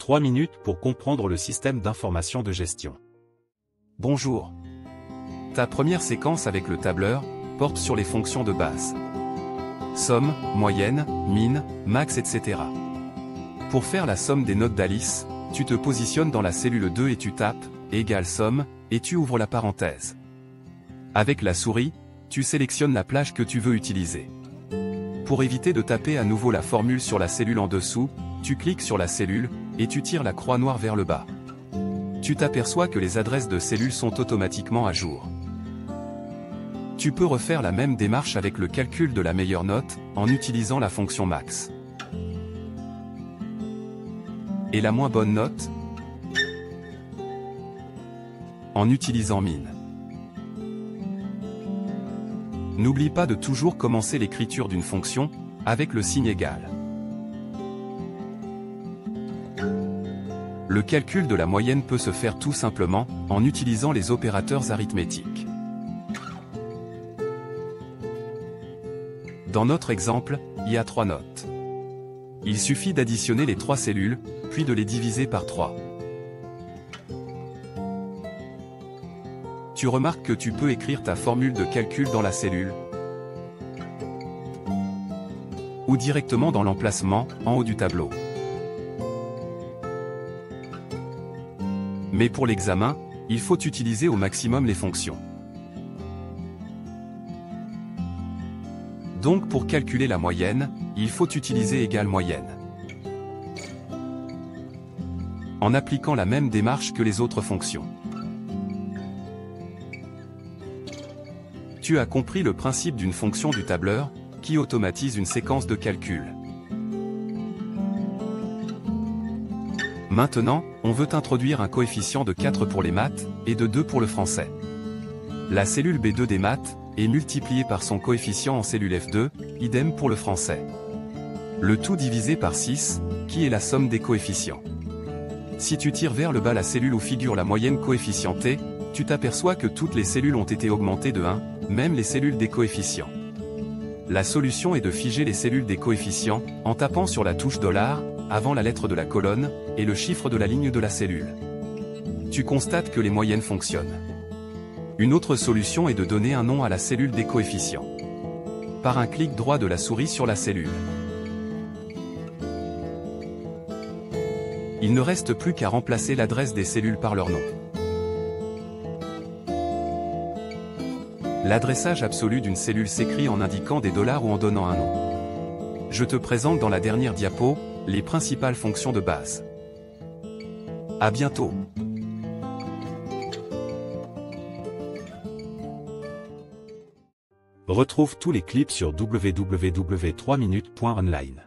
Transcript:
3 minutes pour comprendre le système d'information de gestion. Bonjour. Ta première séquence avec le tableur porte sur les fonctions de base. Somme, moyenne, min, max, etc. Pour faire la somme des notes d'Alice, tu te positionnes dans la cellule 2 et tu tapes « égale somme » et tu ouvres la parenthèse. Avec la souris, tu sélectionnes la plage que tu veux utiliser. Pour éviter de taper à nouveau la formule sur la cellule en dessous, tu cliques sur la cellule, et tu tires la croix noire vers le bas. Tu t'aperçois que les adresses de cellules sont automatiquement à jour. Tu peux refaire la même démarche avec le calcul de la meilleure note, en utilisant la fonction max. Et la moins bonne note, en utilisant min. N'oublie pas de toujours commencer l'écriture d'une fonction, avec le signe égal. Le calcul de la moyenne peut se faire tout simplement, en utilisant les opérateurs arithmétiques. Dans notre exemple, il y a 3 notes. Il suffit d'additionner les 3 cellules, puis de les diviser par 3. Tu remarques que tu peux écrire ta formule de calcul dans la cellule, ou directement dans l'emplacement, en haut du tableau. Mais pour l'examen, il faut utiliser au maximum les fonctions. Donc pour calculer la moyenne, il faut utiliser égale moyenne. En appliquant la même démarche que les autres fonctions. Tu as compris le principe d'une fonction du tableur, qui automatise une séquence de calcul. Maintenant, on veut introduire un coefficient de 4 pour les maths, et de 2 pour le français. La cellule B2 des maths, est multipliée par son coefficient en cellule F2, idem pour le français. Le tout divisé par 6, qui est la somme des coefficients. Si tu tires vers le bas la cellule où figure la moyenne coefficientée, tu t'aperçois que toutes les cellules ont été augmentées de 1, même les cellules des coefficients. La solution est de figer les cellules des coefficients, en tapant sur la touche $, avant la lettre de la colonne, et le chiffre de la ligne de la cellule. Tu constates que les moyennes fonctionnent. Une autre solution est de donner un nom à la cellule des coefficients. Par un clic droit de la souris sur la cellule. Il ne reste plus qu'à remplacer l'adresse des cellules par leur nom. L'adressage absolu d'une cellule s'écrit en indiquant des $ ou en donnant un nom. Je te présente dans la dernière diapo, les principales fonctions de base. À bientôt. Retrouve tous les clips sur www.3minutes.online.